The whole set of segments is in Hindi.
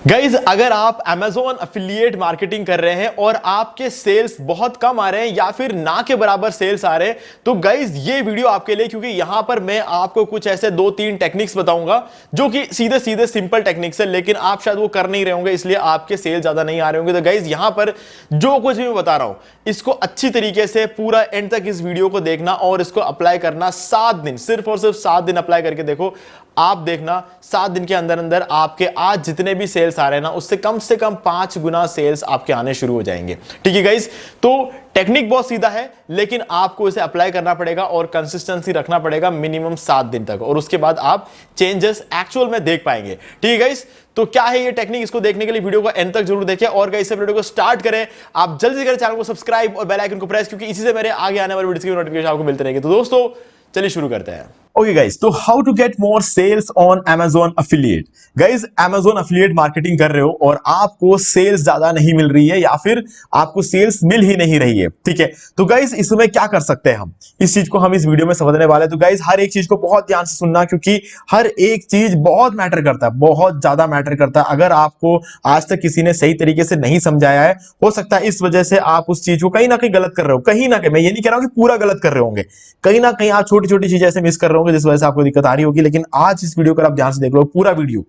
गाइज अगर आप Amazon अफिलिएट मार्केटिंग कर रहे हैं और आपके सेल्स बहुत कम आ रहे हैं या फिर ना के बराबर सेल्स आ रहे हैं तो गाइज ये वीडियो आपके लिए, क्योंकि यहां पर मैं आपको कुछ ऐसे 2-3 टेक्निक्स बताऊंगा जो कि सीधे सीधे सिंपल टेक्निक्स है, लेकिन आप शायद वो कर नहीं रहे होंगे, इसलिए आपके सेल ज्यादा नहीं आ रहे होंगे। तो गाइज यहां पर जो कुछ भी मैं बता रहा हूं इसको अच्छी तरीके से पूरा एंड तक इस वीडियो को देखना और इसको अप्लाई करना 7 दिन, सिर्फ और सिर्फ 7 दिन अप्लाई करके देखो। आप देखना 7 दिन के अंदर अंदर आपके आज जितने भी सेल्स आ रहे हैं ना उससे कम 5 गुना सेल्स आपके आने शुरू हो जाएंगे। ठीक है गाइस, तो टेक्निक बहुत सीधा है लेकिन आपको इसे अप्लाई करना पड़ेगा और कंसिस्टेंसी रखना पड़ेगा मिनिमम 7 दिन तक, और उसके बाद आप चेंजेस एक्चुअल में देख पाएंगे। ठीक है गाइस, तो क्या है ये टेक्निक, इसको देखने के लिए वीडियो को एंड तक जरूर देखिए। और गाइस इस वीडियो को स्टार्ट करें, आप जल्दी से करें चैनल को सब्सक्राइब और बेल आइकन को प्रेस, क्योंकि इसी से मेरे आगे आने वाले वीडियो की नोटिफिकेशन आपको मिलते रहेंगे। तो दोस्तों चलिए शुरू करते हैं। ओके गाइस, तो how to get more sales on Amazon affiliate. Guys Amazon affiliate marketing कर रहे हो और आपको सेल्स ज्यादा नहीं मिल रही है या फिर आपको सेल्स मिल ही नहीं रही है, ठीक है, तो गाइस इसमें क्या कर सकते हैं हम, इस चीज को हम इस वीडियो में समझने वाले हैं। तो गाइस हर एक चीज को बहुत ध्यान से सुनना, क्योंकि हर एक चीज बहुत मैटर करता है, बहुत ज्यादा मैटर करता है। अगर आपको आज तक किसी ने सही तरीके से नहीं समझाया है, हो सकता है इस वजह से आप उस चीज को कहीं ना कहीं गलत कर रहे हो, कहीं ना कहीं, मैं ये नहीं कह रहा हूं कि पूरा गलत कर रहे होंगे, कहीं ना कहीं आप छोटी छोटी चीजें ऐसे मिस कर रहे होंगे जिस वजह से आपको दिक्कत आ रही होगी। लेकिन आज इस वीडियो को आप ध्यान से देख लो पूरा वीडियो,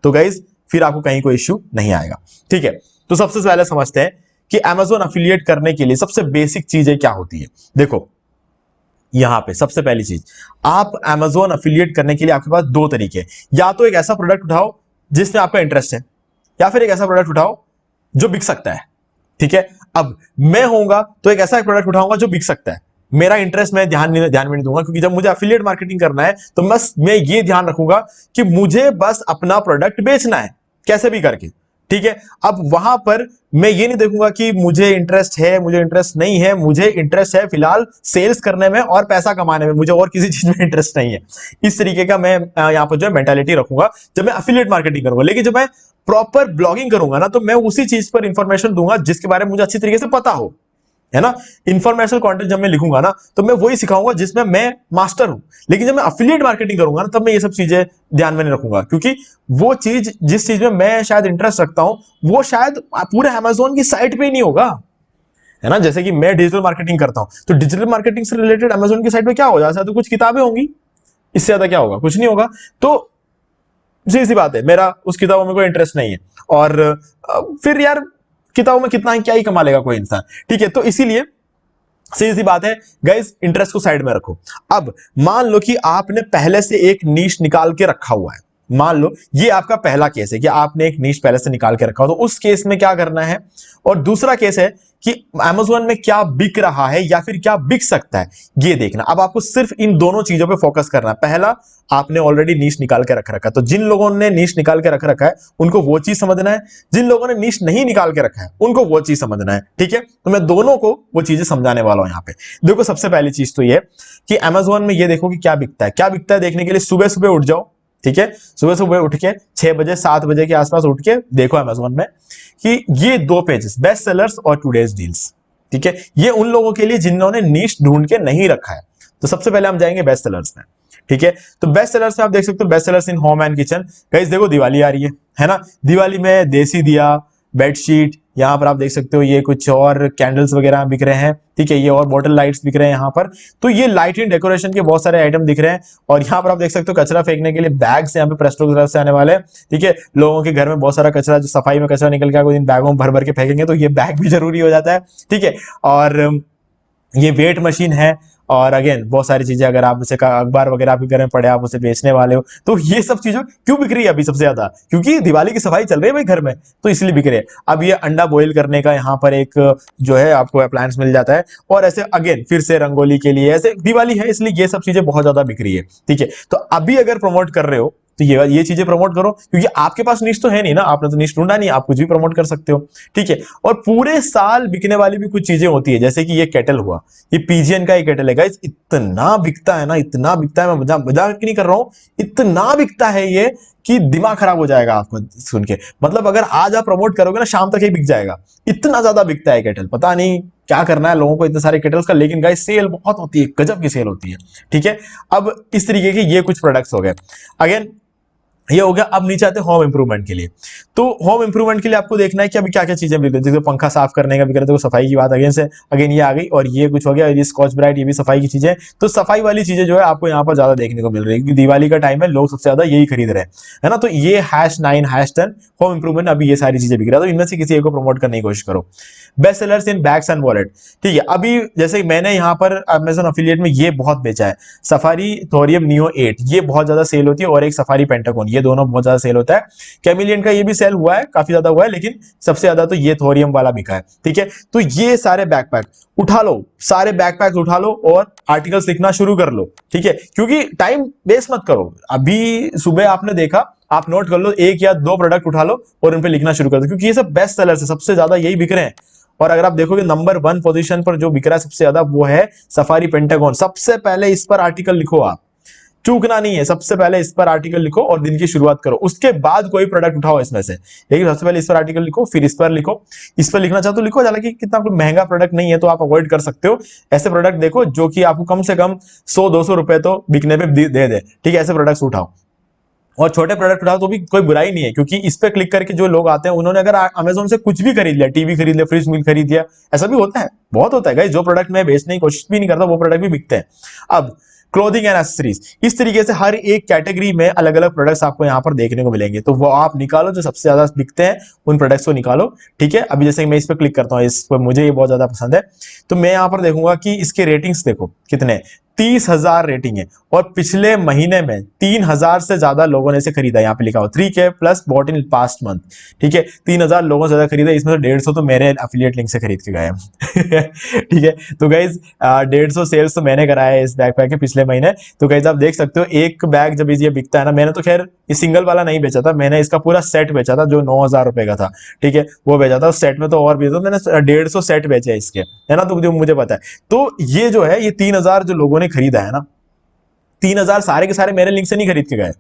तो गाइस फिर आपको कहीं कोई इश्यू नहीं आएगा। ठीक है, तो सबसे पहले समझते हैं कि Amazon अफिलिएट करने के लिए सबसे बेसिक चीजें क्या होती है। देखो यहां पे सबसे पहली चीज, आप Amazon अफिलिएट करने के लिए आपके पास 2 तरीके, या तो एक ऐसा प्रोडक्ट उठाओ जिसमें आपका इंटरेस्ट है, या फिर एक ऐसा प्रोडक्ट उठाओ जो बिक सकता है। ठीक है, अब मैं होऊंगा तो एक ऐसा प्रोडक्ट उठाऊंगा जो बिक सकता है, मेरा इंटरेस्ट मैं ध्यान में नहीं दूंगा, क्योंकि जब मुझे अफिलिएट मार्केटिंग करना है तो बस मैं ये ध्यान रखूंगा कि मुझे बस अपना प्रोडक्ट बेचना है कैसे भी करके। ठीक है, अब वहां पर मैं ये नहीं देखूंगा कि मुझे इंटरेस्ट है, मुझे इंटरेस्ट नहीं है, मुझे इंटरेस्ट है फिलहाल सेल्स करने में और पैसा कमाने में, मुझे और किसी चीज में इंटरेस्ट नहीं है। इस तरीके का मैं यहां पर जो है मेंटालिटी रखूंगा जब मैं अफिलिएट मार्केटिंग करूंगा। लेकिन जब मैं प्रॉपर ब्लॉगिंग करूंगा ना, तो मैं उसी चीज पर इंफॉर्मेशन दूंगा जिसके बारे में मुझे अच्छी तरीके से पता हो, है ना। इंफॉर्मेशनल कंटेंट जब मैं लिखूंगा ना तो मैं वही सिखाऊंगा जिसमें मैं मास्टर हूं। लेकिन जब मैं अफिलिएट मार्केटिंग करूंगा ना तब मैं ये सब चीजें ध्यान में नहीं रखूंगा, क्योंकि वो चीज जिस चीज में मैं शायद इंटरेस्ट रखता हूं वो शायद पूरे Amazon की साइट पे ही नहीं होगा, है ना। जैसे कि मैं डिजिटल मार्केटिंग करता हूं तो डिजिटल मार्केटिंग से रिलेटेड Amazon की साइट पे क्या होगा, तो कुछ किताबें होंगी, इससे ज्यादा क्या होगा, कुछ नहीं होगा। तो सीधी सी बात है, मेरा उस किताबों में कोई इंटरेस्ट नहीं है, और फिर यार किताबों में कितना ही क्या ही कमा लेगा कोई इंसान। ठीक है, तो इसीलिए सीधी सी बात है गाइस, इंटरेस्ट को साइड में रखो। अब मान लो कि आपने पहले से एक नीश निकाल के रखा हुआ है, मान लो ये आपका पहला केस है कि आपने एक नीश पहले से निकाल के रखा हो, तो उस केस में क्या करना है। और दूसरा केस है कि Amazon में क्या बिक रहा है या फिर क्या बिक सकता है, ये देखना। अब आपको सिर्फ इन दोनों चीजों पे फोकस करना है। पहला, आपने ऑलरेडी नीश निकाल के रख रखा है, तो जिन लोगों ने नीश निकाल के रख रखा है उनको वो चीज समझना है, जिन लोगों ने नीश नहीं निकाल के रखा है उनको वो चीज समझना है। ठीक है, तो मैं दोनों को वो चीजें समझाने वाला हूं यहां पे। देखो सबसे पहली चीज तो ये कि Amazon में ये देखो कि क्या बिकता है, क्या बिकता है देखने के लिए सुबह सुबह उठ जाओ। ठीक है, सुबह सुबह उठ के 6 बजे 7 बजे के आसपास उठ के देखो Amazon में कि ये 2 पेजेस, बेस्ट सेलर्स और टुडेज डील्स। ठीक है, ये उन लोगों के लिए जिन्होंने नीश ढूंढ के नहीं रखा है। तो सबसे पहले हम जाएंगे बेस्ट सेलर्स में। ठीक है, तो बेस्ट सेलर्स में आप देख सकते हो best sellers in home and kitchen. Guys देखो दिवाली आ रही है ना, दिवाली में देसी दिया, बेडशीट, यहाँ पर आप देख सकते हो ये कुछ और कैंडल्स वगैरह बिक रहे हैं। ठीक है, ये और बॉटल लाइट्स बिक रहे हैं यहाँ पर। तो ये लाइट एंड डेकोरेशन के बहुत सारे आइटम दिख रहे हैं। और यहाँ पर आप देख सकते हो कचरा फेंकने के लिए बैग्स यहाँ पे प्रेस्टो की तरफ से आने वाले हैं। ठीक है, लोगों के घर में बहुत सारा कचरा, जो सफाई में कचरा निकल के कोई दिन बैगों में भर भर के फेंकेंगे, तो ये बैग भी जरूरी हो जाता है। ठीक है, और ये वेट मशीन है, और अगेन बहुत सारी चीजें, अगर आप उसे अखबार वगैरह आपके घर में पड़े, आप उसे बेचने वाले हो, तो ये सब चीजें क्यों बिक रही है अभी सबसे ज्यादा, क्योंकि दिवाली की सफाई चल रही है भाई घर में, तो इसलिए बिक रही है। अब ये अंडा बॉईल करने का यहाँ पर एक जो है आपको अप्लायंस मिल जाता है, और ऐसे अगेन फिर से रंगोली के लिए, ऐसे दिवाली है इसलिए ये सब चीजें बहुत ज्यादा बिक रही है। ठीक है, तो अभी अगर प्रमोट कर रहे हो तो ये चीजें प्रमोट करो, क्योंकि आपके पास निश तो है नहीं ना, आपने तो निश ढूंढा नहीं, आप कुछ भी प्रमोट कर सकते हो। ठीक है, और पूरे साल बिकने वाली भी कुछ चीजें होती है, जैसे कि ये केटल हुआ, ये पीजियन का ही केटल है गाइस, इतना बिकता है ना, इतना बिकता है, मैं मजाक नहीं कर रहा हूं, इतना बिकता है ये कि दिमाग खराब हो जाएगा आपको सुन के। मतलब अगर आज आप प्रमोट करोगे ना, शाम तक ही बिक जाएगा, इतना ज्यादा बिकता है केटल। पता नहीं क्या करना है लोगों को इतने सारे केटल्स का, लेकिन गाइस सेल बहुत होती है, गजब की सेल होती है। ठीक है, अब इस तरीके के ये कुछ प्रोडक्ट्स हो गए। अगेन ये हो गया। अब नीचे आते हैं होम इंप्रूवमेंट के लिए। तो होम इंप्रूवमेंट के लिए आपको देखना है कि अभी क्या क्या चीजें बिक रही है। जैसे पंखा साफ करने का भी करे तो सफाई की बात अगेन से अगेन ये आ गई, और ये कुछ हो गया, ये स्कॉच ब्राइट, ये भी सफाई की चीजें। तो सफाई वाली चीजें जो है आपको यहाँ पर ज्यादा देखने को मिल रही है, क्योंकि दिवाली का टाइम है, लोग सबसे ज्यादा यही खरीद रहे हैं, है ना। तो ये #9 #10 होम इंप्रूवमेंट, अभी ये सारी चीजें बिक रहा है, तो इनमें से किसी एक को प्रमोट करने की कोशिश करो। Best sellers in bags and wallet, ठीक है। अभी जैसे मैंने यहाँ पर अमेजन अफिलिएट में ये बहुत बेचा है, सफारी थोरियम नियो 8, ये बहुत ज्यादा सेल होती है, और एक सफारी पेंटागन, ये दोनों बहुत ज्यादा सेल होता है। कैमिलियन का ये भी सेल हुआ है, काफी ज्यादा हुआ है, लेकिन सबसे ज्यादा तो ये थोरियम वाला बिका है, ठीक है। तो ये सारे बैकपैक उठा लो, सारे बैकपैक उठा लो और आर्टिकल्स लिखना शुरू कर लो, ठीक है। क्योंकि टाइम वेस्ट मत करो। अभी सुबह आपने देखा, आप नोट कर लो, 1 या 2 प्रोडक्ट उठा लो और उन पे लिखना शुरू कर दो, क्योंकि ये सब बेस्ट सेलर्स है, सबसे ज्यादा यही बिक रहे हैं। और अगर आप देखोगे नंबर 1 पोजीशन पर जो बिक रहा है सबसे ज्यादा, वो है सफारी पेंटागन। सबसे पहले इस पर आर्टिकल लिखो, आप चूकना नहीं है, सबसे पहले इस पर आर्टिकल लिखो और दिन की शुरुआत करो, उसके बाद कोई प्रोडक्ट उठाओ इसमें से। लेकिन सबसे पहले इस पर आर्टिकल लिखो, फिर इस पर लिखो। इस पर लिखना चाहो तो लिखो, हालांकि कितना कोई महंगा प्रोडक्ट नहीं है तो आप अवॉइड कर सकते हो। ऐसे प्रोडक्ट देखो जो कि आपको कम से कम 100-200 रुपए तो बिकने पे दे दे, ठीक है। ऐसे प्रोडक्ट्स उठाओ, और छोटे प्रोडक्ट उठाओ तो भी कोई बुराई नहीं है, क्योंकि इस पे क्लिक करके जो लोग आते हैं, उन्होंने अगर अमेजोन से कुछ भी खरीद लिया, टीवी खरीद लिया, फ्रिज खरीद लिया, ऐसा भी होता है, बहुत होता है गाइस। जो प्रोडक्ट मैं बेचने की कोशिश भी नहीं करता, वो प्रोडक्ट भी बिकते हैं। अब क्लोथिंग एंड एक्सेसरीज, इस तरीके से हर एक कैटेगरी में अलग अलग प्रोडक्ट्स आपको यहाँ पर देखने को मिलेंगे, तो वो आप निकालो, जो सबसे ज्यादा बिकते हैं उन प्रोडक्ट्स को निकालो, ठीक है। अभी जैसे मैं इस पर क्लिक करता हूँ, इस पर मुझे ये बहुत ज्यादा पसंद है, तो मैं यहाँ पर देखूंगा कि इसके रेटिंग्स देखो कितने, 30,000 रेटिंग है, और पिछले महीने में 3,000 से ज्यादा लोगों ने इसे खरीदा। यहाँ पे लिखा हो 3K plus bought in past month, ठीक है। 3,000 लोगों से ज्यादा खरीदा, इसमें से 150 तो मेरे एफिलिएट लिंक से खरीद के गए हैं ठीक है। तो गाइज 150 सेल्स तो मैंने कराया है इस बैकपैक के पिछले महीने। तो गाइज आप देख सकते हो, एक बैग जब ये बिकता है ना, मैंने तो खैर ये सिंगल वाला नहीं बेचा था, मैंने इसका पूरा सेट बेचा था जो 9,000 रुपए का था, ठीक है। वो बेचा था, उस सेट में तो और भी था, मैंने 150 सेट बेचे इसके, है ना। तो जो मुझे पता है, तो ये जो है, ये 3,000 जो लोगों ने खरीदा है ना, 3,000 सारे के सारे मेरे लिंक से नहीं खरीद के गए,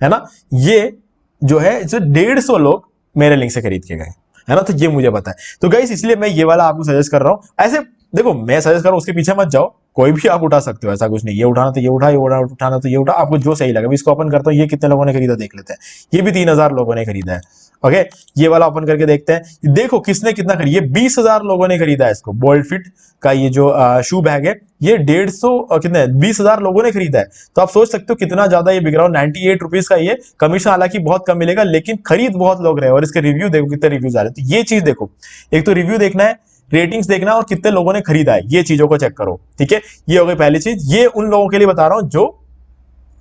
है ना। ये जो है, जो 150 लोग मेरे लिंक से खरीद के गए, है ना। तो ये मुझे पता है। तो गाइस इसलिए मैं ये वाला आपको सजेस्ट कर रहा हूं। ऐसे देखो, मैं सजेस्ट कर रहा हूं, उसके पीछे मत जाओ, कोई भी आप उठा सकते हो, ऐसा कुछ नहीं। ये उठाना तो ये उठा, ये उठाना तो ये उठा, आपको जो सही लगे। इसको ओपन करता हूं, ये कितने लोगों ने खरीदा देख लेते हैं। ये भी 3,000 लोगों ने खरीदा है, ओके। ये वाला ओपन करके देखते हैं, देखो किसने कितना खरीदा। 20,000 लोगों ने खरीदा है इसको, बोल्ड फिट का ये जो शू बैग है, ये 150 कितने 20,000 लोगों ने खरीदा है। तो आप सोच सकते हो कितना ज्यादा ये बिक रहा हो। 98 रुपीज का ये कमीशन, हालांकि बहुत कम मिलेगा, लेकिन खरीद बहुत लोग रहे, और इसके रिव्यू देखो कितने रिव्यूज आ रहे हैं। तो ये चीज देखो, एक तो रिव्यू देखना है, रेटिंग्स देखना है, और कितने लोगों ने खरीदा है, ये चीजों को चेक करो, ठीक है। ये हो गई पहली चीज। ये उन लोगों के लिए बता रहा हूं जो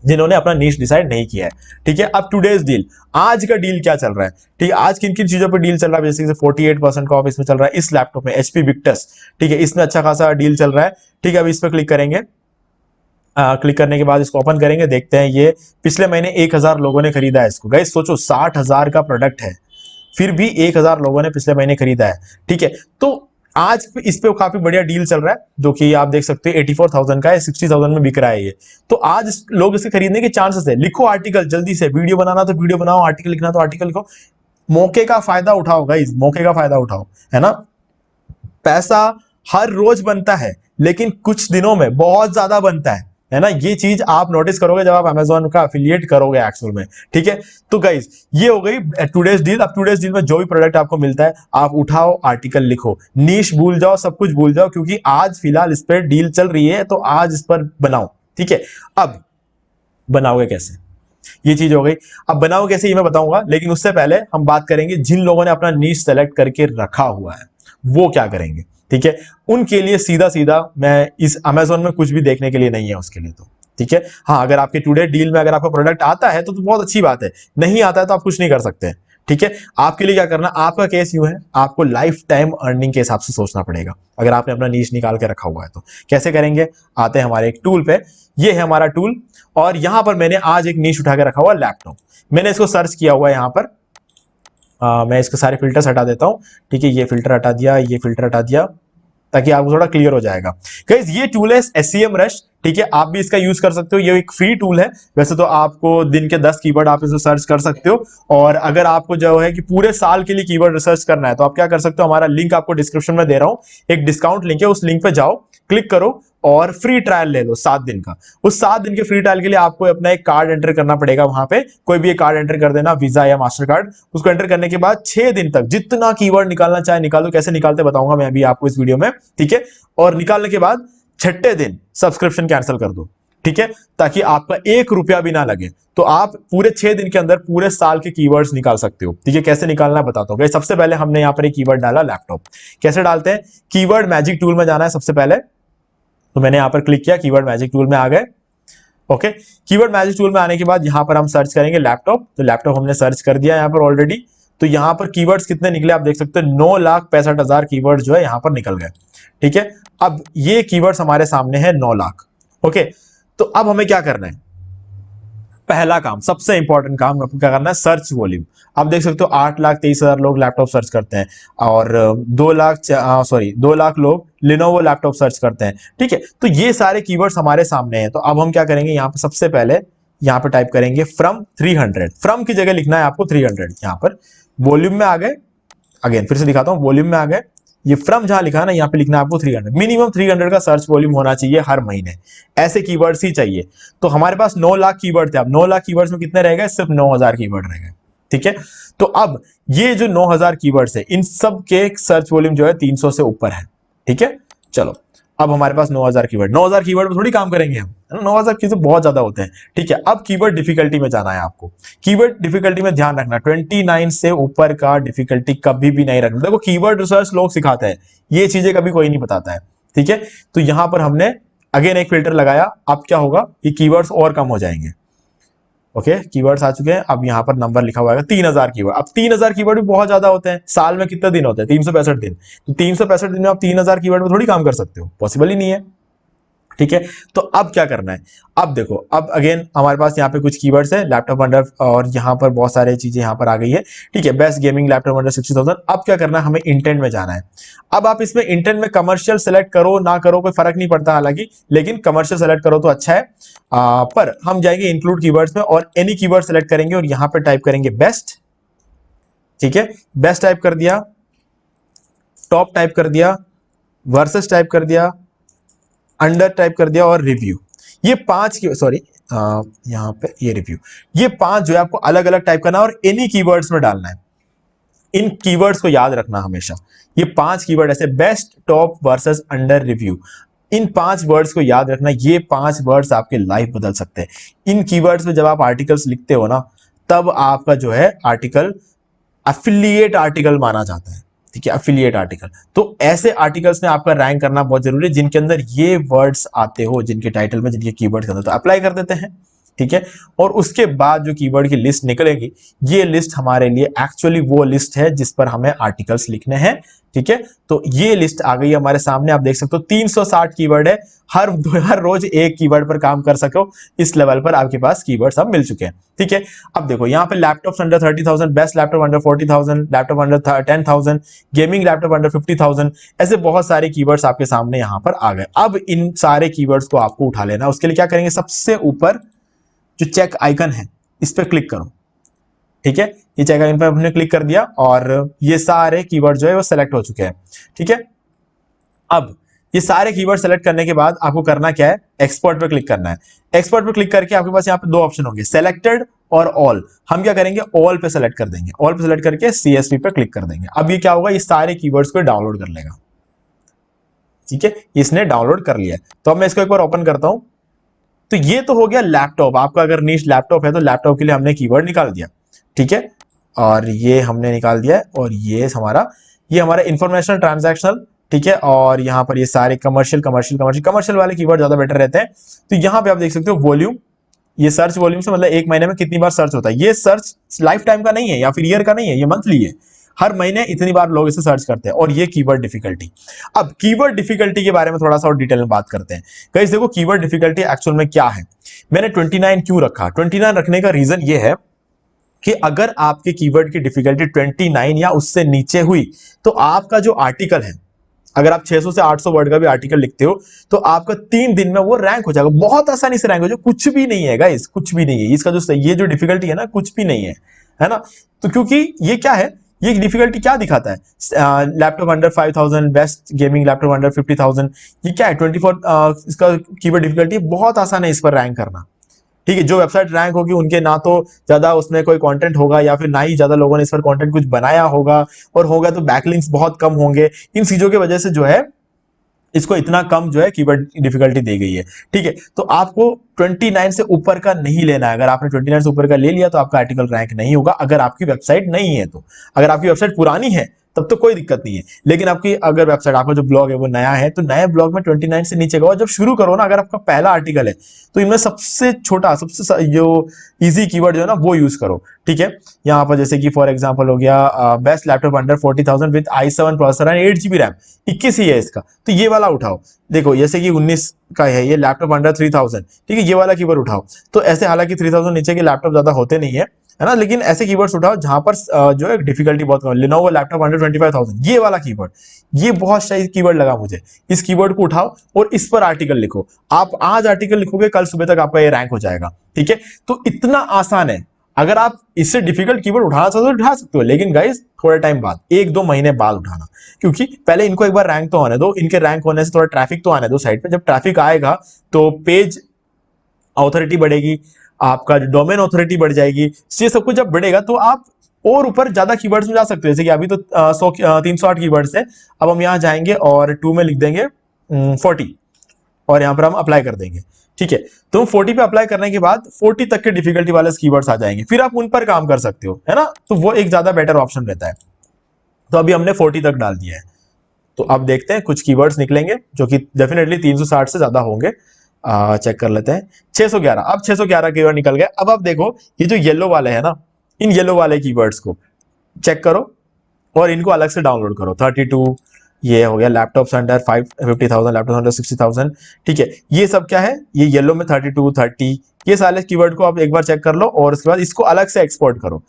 जिन्होंने अपना नीश डिसाइड नहीं किया है, ठीक है। अब टुडेज डील, आज का डील क्या चल रहा है, ठीक है। आज किन किन चीजों पे डील चल रहा है, जैसे 48% का ऑफ इसमें चल रहा है, इस लैपटॉप में HP विक्टस, ठीक है। इसमें अच्छा खासा डील चल रहा है, ठीक है। अब इस पर क्लिक करेंगे, क्लिक करने के बाद इसको ओपन करेंगे, देखते हैं। ये पिछले महीने 1,000 लोगों ने खरीदा है इसको। गाइस सोचो, 60,000 का प्रोडक्ट है, फिर भी 1,000 लोगों ने पिछले महीने खरीदा है, ठीक है। तो आज इस पे काफी बढ़िया डील चल रहा है, जो कि आप देख सकते हो 84,000 का है, 60,000 में बिक रहा है ये। तो आज लोग इसे खरीदने के चांसेस है। लिखो आर्टिकल जल्दी से, वीडियो बनाना तो वीडियो बनाओ, आर्टिकल लिखना तो आर्टिकल लिखो, मौके का फायदा उठाओ गाइस, मौके का फायदा उठाओ, है ना। पैसा हर रोज बनता है, लेकिन कुछ दिनों में बहुत ज्यादा बनता है ना। ये चीज आप नोटिस करोगे जब आप अमेजोन का एफिलिएट करोगे एक्चुअल में, ठीक है। तो गाइस ये हो गई टुडेज डील। अब टुडेज डील में जो भी प्रोडक्ट आपको मिलता है, आप उठाओ, आर्टिकल लिखो, नीश भूल जाओ, सब कुछ भूल जाओ, क्योंकि आज फिलहाल इस पर डील चल रही है, तो आज इस पर बनाओ, ठीक है। अब बनाओगे कैसे, ये चीज हो गई। अब बनाओ कैसे ये मैं बताऊंगा, लेकिन उससे पहले हम बात करेंगे जिन लोगों ने अपना नीश सेलेक्ट करके रखा हुआ है, वो क्या करेंगे, ठीक है। उनके लिए सीधा सीधा मैं इस अमेजोन में कुछ भी देखने के लिए नहीं है उसके लिए, तो ठीक है। हाँ, अगर आपके टुडे डील में अगर आपका प्रोडक्ट आता है तो बहुत अच्छी बात है, नहीं आता है तो आप कुछ नहीं कर सकते, ठीक है। आपके लिए क्या करना, आपका केस यूं है, आपको लाइफ टाइम अर्निंग के हिसाब से सोचना पड़ेगा, अगर आपने अपना नीश निकाल के रखा हुआ है तो। कैसे करेंगे, आते हैं हमारे एक टूल पे, ये है हमारा टूल, और यहां पर मैंने आज एक नीश उठा के रखा हुआ लैपटॉप। मैंने इसको सर्च किया हुआ है यहाँ पर। मैं इसके सारे फिल्टर्स हटा देता हूं, ठीक है। ये फिल्टर हटा दिया, ये फिल्टर हटा दिया, ताकि आपको थोड़ा क्लियर हो जाएगा। गाइस ये टूल है SEM रश, ठीक है। आप भी इसका यूज कर सकते हो, ये एक फ्री टूल है। वैसे तो आपको दिन के 10 कीवर्ड आप इसे सर्च कर सकते हो, और अगर आपको जो है कि पूरे साल के लिए कीवर्ड रिसर्च करना है, तो आप क्या कर सकते हो, हमारा लिंक आपको डिस्क्रिप्शन में दे रहा हूं, एक डिस्काउंट लिंक है, उस लिंक पे जाओ, क्लिक करो, और फ्री ट्रायल ले लो 7 दिन का। उस 7 दिन के फ्री ट्रायल के लिए आपको अपना एक कार्ड एंटर करना पड़ेगा, वहां पे कोई भी एक कार्ड एंटर कर देना, वीजा या मास्टर कार्ड। उसको एंटर करने के बाद 6 दिन तक जितना कीवर्ड निकालना चाहे निकालो, कैसे निकालते बताऊंगा मैं अभी आपको इस वीडियो में, ठीक है। और निकालने के बाद 6ठे दिन सब्सक्रिप्शन कैंसिल कर दो, ठीक है, ताकि आपका 1 रुपया भी ना लगे। तो आप पूरे 6 दिन के अंदर पूरे साल के कीवर्ड्स निकाल सकते हो, ठीक है। कैसे निकालना है बताता हूं। सबसे पहले हमने यहां पर एक कीवर्ड डाला लैपटॉप। कैसे डालते हैं, कीवर्ड मैजिक टूल में जाना है सबसे पहले। तो मैंने यहां पर क्लिक किया, कीवर्ड मैजिक टूल में आ गए। ओके, कीवर्ड मैजिक टूल में आने के बाद यहां पर हम सर्च करेंगे लैपटॉप। तो लैपटॉप हमने सर्च कर दिया यहां पर ऑलरेडी। तो यहां पर कीवर्ड्स कितने निकले आप देख सकते हैं, 9,65,000 कीवर्ड जो है यहां पर निकल गए, ठीक है। अब ये कीवर्ड्स हमारे सामने है 9 लाख। ओके, तो अब हमें क्या करना है, पहला काम, सबसे इंपॉर्टेंट काम आपको क्या करना है, सर्च वॉल्यूम। आप देख सकते हो 8,23,000 लोग लैपटॉप सर्च करते हैं और 2 लाख लोग लिनोवो लैपटॉप सर्च करते हैं, ठीक है। तो ये सारे कीवर्ड्स हमारे सामने हैं। तो अब हम क्या करेंगे, यहाँ पे सबसे पहले यहाँ पे टाइप करेंगे फ्रॉम 300। फ्रॉम की जगह लिखना है आपको 300। यहाँ पर वॉल्यूम में आ गए, अगेन फिर से दिखाता हूँ, वॉल्यूम में आ गए, ये फ्रॉम जहां लिखा है ना, यहाँ पे लिखना है आपको 300। मिनिमम 300 का सर्च वॉल्यूम होना चाहिए हर महीने, ऐसे कीवर्ड्स ही चाहिए। तो हमारे पास 9 लाख कीवर्ड थे। अब 9 लाख कीवर्ड्स में कितने रह गए, सिर्फ 9,000 कीवर्ड रह गए, ठीक है। तो अब ये जो 9,000 कीवर्ड्स है, इन सब के सर्च वॉल्यूम जो है 300 से ऊपर है, ठीक है। चलो, अब हमारे पास 9,000 कीवर्ड, 9,000 कीवर्ड में थोड़ी काम करेंगे हम, है ना, 9,000 कीवर्ड बहुत ज्यादा होते हैं, ठीक है। अब कीवर्ड डिफिकल्टी में जाना है आपको। कीवर्ड डिफिकल्टी में ध्यान रखना, 29 से ऊपर का डिफिकल्टी कभी भी नहीं रखना। देखो कीवर्ड रिसर्च लोग सिखाते हैं, ये चीजें कभी कोई नहीं बताता है, ठीक है। तो यहां पर हमने अगेन एक फिल्टर लगाया। अब क्या होगा, ये कीवर्ड्स और कम हो जाएंगे। ओके, कीवर्ड्स आ चुके हैं। अब यहां पर नंबर लिखा हुआ है 3,000 कीवर्ड। अब 3,000 कीवर्ड भी बहुत ज्यादा होते हैं। साल में कितने दिन होते हैं, 365 दिन। तो 365 दिन में आप 3,000 कीवर्ड में थोड़ी काम कर सकते हो, पॉसिबल ही नहीं है, ठीक है। तो अब क्या करना है, अब देखो, अब अगेन हमारे पास यहाँ पे कुछ कीवर्ड्स है, लैपटॉप अंडर, और यहाँ पर बहुत सारे चीजें यहाँ पर आ गई है, ठीक है। Best gaming laptop under 60,000। अब क्या करना है, हमें इंटेंट में जाना है। अब आप इसमें इंटेंट में कमर्शियल सेलेक्ट करो ना करो कोई फर्क नहीं पड़ता हालांकि, लेकिन कमर्शियल सेलेक्ट करो तो अच्छा है। पर हम जाएंगे इंक्लूड कीवर्ड्स में और एनी कीवर्ड सेलेक्ट करेंगे और यहाँ पे टाइप करेंगे बेस्ट, ठीक है। बेस्ट टाइप कर दिया, टॉप टाइप कर दिया, वर्सेस टाइप कर दिया, अंडर टाइप कर दिया और रिव्यू। ये 5 की, सॉरी यहां पे ये रिव्यू, ये 5 जो है आपको अलग अलग टाइप करना है और एनी कीवर्ड्स में डालना है। इन कीवर्ड्स को याद रखना हमेशा। ये 5 कीवर्ड ऐसे, best, top, versus, under, review, इन 5 वर्ड्स को याद रखना। ये 5 वर्ड्स आपके लाइफ बदल सकते हैं। इन कीवर्ड्स में जब आप आर्टिकल्स लिखते हो ना, तब आपका जो है आर्टिकल एफिलिएट आर्टिकल माना जाता है, ठीक है, एफिलिएट आर्टिकल। तो ऐसे आर्टिकल्स में आपका रैंक करना बहुत जरूरी है जिनके अंदर ये वर्ड्स आते हो, जिनके टाइटल में, जिनके कीवर्ड्स के अंदर। तो अप्लाई कर देते हैं, ठीक है। और उसके बाद जो कीवर्ड की लिस्ट निकलेगी, ये लिस्ट हमारे लिए एक्चुअली वो लिस्ट है जिस पर हमें आर्टिकल्स लिखने हैं, ठीक है। तो ये लिस्ट आ गई हमारे सामने, आप देख सकते हो 360 कीवर्ड है। हर रोज एक कीवर्ड पर काम कर सको, इस लेवल पर आपके पास कीवर्ड्स अब मिल चुके हैं, ठीक है। अब देखो यहाँ पे laptops under 30,000, best laptop under 40,000, laptop under 10,000, gaming laptop under 50,000, ऐसे बहुत सारे कीवर्ड्स आपके सामने यहाँ पर आ गए। अब इन सारे कीवर्ड्स को आपको उठा लेना। उसके लिए क्या करेंगे, सबसे ऊपर जो चेक आइकन है इस पर क्लिक करो, ठीक है। ये चेक आइकन पर हमने क्लिक कर दिया और ये सारे कीवर्ड जो है वो सिलेक्ट हो चुके हैं, ठीक है। अब ये सारे कीवर्ड सेलेक्ट करने के बाद आपको करना क्या है, एक्सपोर्ट पे क्लिक करना है। एक्सपोर्ट पे क्लिक करके आपके पास यहाँ पे 2 ऑप्शन होंगे, सेलेक्टेड और ऑल। हम क्या करेंगे, ऑल पे सेलेक्ट कर देंगे। ऑल पे सेलेक्ट करके CSV पे क्लिक कर देंगे। अब ये क्या होगा, ये सारे कीवर्ड्स को डाउनलोड कर लेगा, ठीक है। इसने डाउनलोड कर लिया है। तो अब मैं इसको एक बार ओपन करता हूं। तो ये तो हो गया लैपटॉप। आपका अगर नीश लैपटॉप है तो लैपटॉप के लिए हमने कीवर्ड निकाल दिया, ठीक है। और ये हमने निकाल दिया है। और ये हमारा इंफॉर्मेशनल ट्रांजैक्शनल, ठीक है। और यहाँ पर ये सारे कमर्शियल वाले कीवर्ड ज्यादा बेटर रहते हैं। तो यहाँ पे आप देख सकते हो वॉल्यूम, ये सर्च वॉल्यूम से मतलब एक महीने में कितनी बार सर्च होता है। ये सर्च लाइफ टाइम का नहीं है या फिर ईयर का नहीं है, ये मंथली है। हर महीने इतनी बार लोग इसे सर्च करते हैं। और ये कीवर्ड डिफिकल्टी। अब कीवर्ड डिफिकल्टी के बारे में थोड़ा सा और डिटेल में बात करते हैं। गाइस देखो, कीवर्ड डिफिकल्टी एक्चुअल में क्या है। मैंने 29 क्यों रखा, 29 रखने का रीजन ये है कि अगर आपके कीवर्ड की डिफिकल्टी 29 या उससे नीचे हुई, तो आपका जो आर्टिकल है, अगर आप 600 से 800 वर्ड का भी आर्टिकल लिखते हो, तो आपका 3 दिन में वो रैंक हो जाएगा, बहुत आसानी से रैंक हो जाएगा। कुछ भी नहीं है गाइस, कुछ भी नहीं है। इसका जो ये जो डिफिकल्टी है ना, कुछ भी नहीं है, है ना। तो क्योंकि ये क्या है, ये डिफिकल्टी क्या दिखाता है? Laptop under 5000, best gaming laptop under 50,000, ये क्या है? 24 इसका कीवर्ड डिफिकल्टी बहुत आसान है इस पर रैंक करना। ठीक है, जो वेबसाइट रैंक होगी उनके ना तो ज्यादा उसमें कोई कंटेंट होगा या फिर ना ही ज्यादा लोगों ने इस पर कंटेंट कुछ बनाया होगा, और होगा तो बैकलिंक्स बहुत कम होंगे। इन चीजों की वजह से जो है इसको इतना कम जो है कीवर्ड डिफिकल्टी दी गई है। ठीक है, तो आपको 29 से ऊपर का नहीं लेना है। अगर आपने 29 से ऊपर का ले लिया तो आपका आर्टिकल रैंक नहीं होगा, अगर आपकी वेबसाइट नहीं है तो। अगर आपकी वेबसाइट पुरानी है तब तो कोई दिक्कत नहीं है, लेकिन आपकी अगर वेबसाइट, आपका जो ब्लॉग है वो नया है, तो नए ब्लॉग में 29 से नीचे का। और जब शुरू करो ना, अगर आपका पहला आर्टिकल है तो इनमें सबसे छोटा, सबसे जो इजी कीवर्ड जो है ना वो यूज करो। ठीक है, यहाँ पर जैसे कि फॉर एग्जांपल हो गया best laptop under 40,000 with i7 processor and 8 GB RAM, 21 ही है इसका, तो ये वाला उठाओ। देखो जैसे कि 19 का है ये लैपटॉप अंडर 3000, ठीक है, ये वाला कीवर्ड उठाओ। तो ऐसे हालांकि 3000 नीचे के लैपटॉप ज्यादा होते नहीं है ना, लेकिन ऐसे कीवर्ड्स उठाओ जहां पर जो है डिफिकल्टी बहुत कम। लिनोवो लैपटॉप अंडर 25,000, ये वाला कीवर्ड, ये बहुत सही कीवर्ड लगा मुझे। इस कीवर्ड को उठाओ और इस पर आर्टिकल लिखो। आप आज आर्टिकल लिखोगे, कल सुबह तक आपका ये रैंक हो जाएगा। ठीक है, तो इतना आसान है। अगर आप इससे डिफिकल्ट कीवर्ड उठाना चाहते हो तो उठा सकते हो, लेकिन गाइस थोड़े टाइम बाद, 1-2 महीने बाद उठाना, क्योंकि पहले इनको एक बार रैंक तो आने दो। इनके रैंक होने से थोड़ा ट्रैफिक तो आने दो साइट पे। जब ट्रैफिक आएगा तो पेज ऑथोरिटी बढ़ेगी, आपका डोमेन ऑथोरिटी बढ़ जाएगी। ये सब कुछ जब बढ़ेगा तो आप और ऊपर ज्यादा कीवर्ड्स में जा सकते हो। जैसे कि अभी तो 308 कीवर्ड्स है। अब हम यहाँ जाएंगे और 2 में लिख देंगे 40, और यहाँ पर हम अप्लाई कर देंगे। ठीक है, तो 40 पे अप्लाई करने के बाद 40 तक के डिफिकल्टी वाले कीवर्ड्स आ जाएंगे, फिर आप उन पर काम कर सकते हो, है ना। तो वो एक ज्यादा बेटर ऑप्शन रहता है। तो अभी हमने 40 तक डाल दिया है, तो अब देखते हैं कुछ कीवर्ड्स निकलेंगे जो कि डेफिनेटली 360 से ज्यादा होंगे। चेक कर लेते हैं। 611, अब 611 कीवर्ड निकल गए। अब आप देखो ये जो येलो वाले है ना, इन येलो वाले कीवर्ड्स को चेक करो और इनको अलग से डाउनलोड करो। 32 ये हो गया, लैपटॉप्स अंडर 50,000, लैपटॉप अंडर 60,000। ठीक है, ये सब क्या है, ये येलो में 32, 30, ये सारे कीवर्ड को आप एक बार चेक कर लो और उसके बाद इसको अलग से एक्सपोर्ट करो।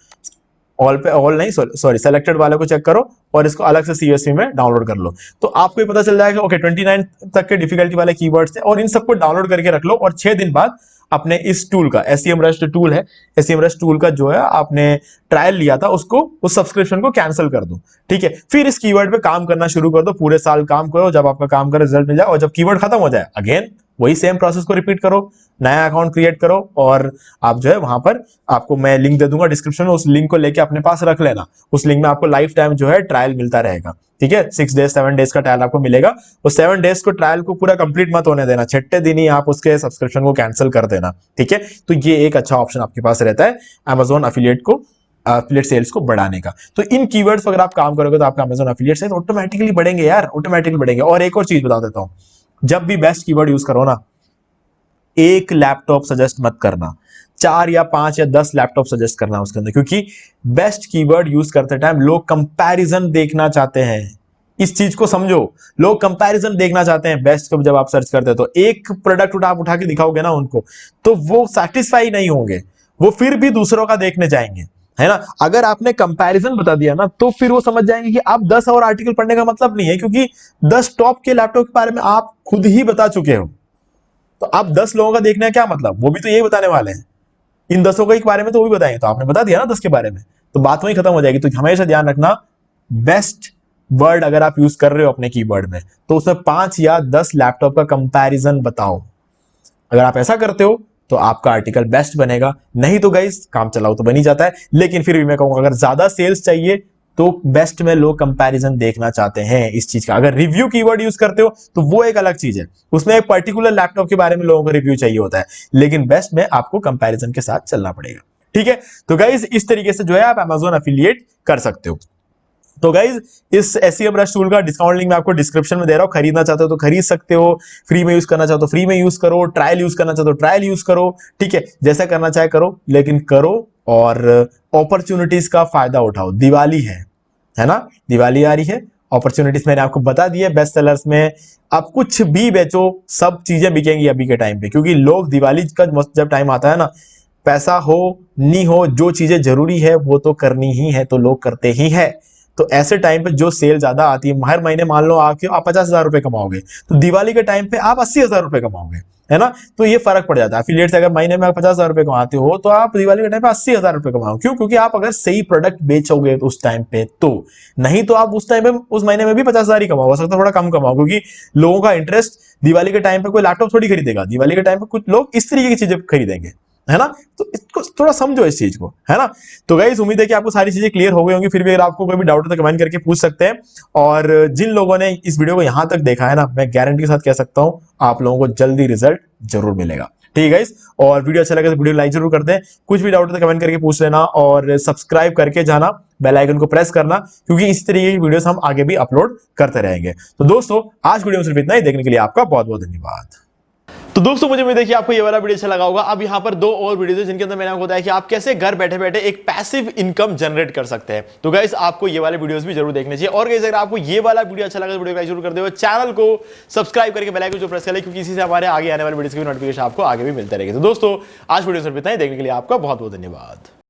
ऑल पे, ऑल नहीं, सॉरी सेलेक्टेड वाले को चेक करो और इसको अलग से CSV में डाउनलोड कर लो। तो आपको ये पता चल जाएगा ओके 29 तक के डिफिकल्टी वाले कीवर्ड्स थे, और इन सबको डाउनलोड करके रख लो। और 6 दिन बाद अपने इस टूल का, SEMrush टूल है, SEMrush टूल का जो है आपने ट्रायल लिया था उसको, उस सब्सक्रिप्शन को कैंसिल कर दो। ठीक है, फिर इस कीवर्ड पे काम करना शुरू कर दो। पूरे साल काम करो, जब आपका काम का रिजल्ट मिल जाए और जब कीवर्ड खत्म हो जाए, अगेन वही सेम प्रोसेस को रिपीट करो, नया अकाउंट क्रिएट करो, और आप जो है वहां पर, आपको मैं लिंक दे दूंगा डिस्क्रिप्शन में, उस लिंक को लेके अपने पास रख लेना। उस लिंक में आपको लाइफ टाइम जो है ट्रायल मिलता रहेगा। ठीक है, 6 डेज 7 डेज का ट्रायल आपको मिलेगा। उस 7 डेज को ट्रायल को पूरा कंप्लीट मत होने देना, 6ठे दिन ही आप उसके सब्सक्रिप्शन को कैंसिल कर देना। ठीक है, तो ये एक अच्छा ऑप्शन आपके पास रहता है Amazon एफिलिएट सेल्स को बढ़ाने का। तो इन कीवर्ड्स पर अगर आप काम करोगे तो आपका Amazon एफिलिएट सेल्स ऑटोमेटिकली बढ़ेंगे यार, ऑटोमेटिकली बढ़ेंगे। और एक और चीज बता देता हूं, जब भी बेस्ट कीवर्ड यूज करो ना, एक लैपटॉप सजेस्ट मत करना, 4 या 5 या 10 लैपटॉप सजेस्ट करना उसके अंदर, क्योंकि बेस्ट कीवर्ड यूज करते टाइम लोग कंपैरिजन देखना चाहते हैं। इस चीज को समझो, लोग कंपैरिजन देखना चाहते हैं बेस्ट को। जब आप सर्च करते हो तो एक प्रोडक्ट आप उठा के दिखाओगे ना उनको, तो वो सेटिस्फाई नहीं होंगे, वो फिर भी दूसरों का देखने जाएंगे, है ना। अगर आपने कंपैरिजन बता दिया ना, तो फिर वो समझ जाएंगे कि आप 10 और आर्टिकल पढ़ने का मतलब नहीं है, क्योंकि 10 टॉप के लैपटॉप के बारे में आप खुद ही बता चुके हो। तो आप 10 लोगों का देखने का क्या मतलब, वो भी तो यही बताने वाले हैं, इन 10 के बारे में तो वो भी बताएंगे। तो आपने बता दिया ना 10 के बारे में, तो बात वहीं खत्म हो जाएगी। तो हमेशा ध्यान रखना, बेस्ट वर्ड अगर आप यूज कर रहे हो अपने कीवर्ड में, तो उसमें 5 या 10 लैपटॉप का कंपैरिजन बताओ। अगर आप ऐसा करते हो तो आपका आर्टिकल बेस्ट बनेगा। नहीं तो गाइस काम चलाओ तो बन ही जाता है, लेकिन फिर भी मैं कहूंगा अगर ज्यादा सेल्स चाहिए तो बेस्ट में लोग कंपैरिजन देखना चाहते हैं इस चीज का। अगर रिव्यू कीवर्ड यूज करते हो तो वो एक अलग चीज है, उसमें एक पर्टिकुलर लैपटॉप के बारे में लोगों को रिव्यू चाहिए होता है, लेकिन बेस्ट में आपको कंपैरिजन के साथ चलना पड़ेगा। ठीक है, तो गाइज इस तरीके से जो है आप Amazon एफिलिएट कर सकते हो। तो गाइज इस SEMrush टूल का डिस्काउंट लिंक मैं आपको डिस्क्रिप्शन में दे रहा हूं, खरीदना चाहते हो तो खरीद सकते हो, फ्री में यूज करना चाहते हो फ्री में यूज करो, ट्रायल यूज करना चाहते हो ट्रायल यूज करो। ठीक है, जैसा करना चाहे करो, लेकिन करो और अपॉर्चुनिटीज का फायदा उठाओ। दिवाली है ना, दिवाली आ रही है, अपॉर्चुनिटीज मैंने आपको बता दी है। बेस्ट सेलर्स में आप कुछ भी बेचो, सब चीजें बिकेंगी अभी के टाइम पे, क्योंकि लोग दिवाली का जब टाइम आता है ना, पैसा हो नहीं हो, जो चीजें जरूरी है वो तो करनी ही है, तो लोग करते ही है। तो ऐसे टाइम पे जो सेल ज्यादा आती है, हर महीने मान लो आप 50,000 रुपए कमाओगे, तो दिवाली के टाइम पे आप 80,000 रुपए कमाओगे, है ना। तो ये फर्क पड़ जाता है। एफिलिएट से अगर महीने में 50,000 रुपए कमाते हो तो आप दिवाली के टाइम पे 80,000 रुपए कमाओ। क्यों? क्योंकि आप अगर सही प्रोडक्ट बेचोगे उस टाइम पे, तो नहीं तो आप उस टाइम पे उस महीने में भी 50,000 ही कमाओ, हो सकता है थोड़ा कम कमाओ, क्योंकि लोगों का इंटरेस्ट दिवाली के टाइम पे कोई लैपटॉप थोड़ी खरीदेगा। दिवाली के टाइम पे कुछ लोग इस तरीके की चीजें खरीदेंगे, है ना। तो इसको थोड़ा समझो इस चीज को, है ना। तो गाइस उम्मीद है कि आपको सारी चीजें क्लियर हो गई होंगी। फिर भी अगर आपको कोई भी डाउट हो तो कमेंट करके पूछ सकते हैं। और जिन लोगों ने इस वीडियो को यहां तक देखा है ना, मैं गारंटी के साथ कह सकता हूं आप लोगों को जल्दी रिजल्ट जरूर मिलेगा। ठीक है गाइस, और वीडियो अच्छा लगे तो वीडियो लाइक जरूर कर दें। कुछ भी डाउट हो तो कमेंट करके पूछ लेना, और सब्सक्राइब करके जाना, बेल आइकन को प्रेस करना, क्योंकि इस तरीके की वीडियोस हम आगे भी अपलोड करते रहेंगे। तो दोस्तों आज वीडियो में सिर्फ इतना ही। देखने के लिए आपका बहुत बहुत धन्यवाद। तो दोस्तों मुझे उम्मीद है कि आपको ये वाला वीडियो अच्छा लगा होगा। अब यहाँ पर 2 और वीडियोस हैं जिनके अंदर मैंने आपको बताया कि आप कैसे घर बैठे बैठे एक पैसिव इनकम जनरेट कर सकते हैं। तो गाइस आपको ये वाले वीडियोस भी जरूर देखने चाहिए। और गाइस अगर आपको ये वाला वीडियो अच्छा लगा तो वीडियो को लाइक जरूर कर दो, चैनल को सब्सक्राइब करके बेल आइकन को प्रेस कर ले, क्योंकि इसी से हमारे आगे आने वाले वीडियोस की नोटिफिकेशन आपको आगे भी मिलते रहेगी। तो दोस्तों आज वीडियो सिर्फ इतना ही। देखने के लिए आपका बहुत बहुत धन्यवाद।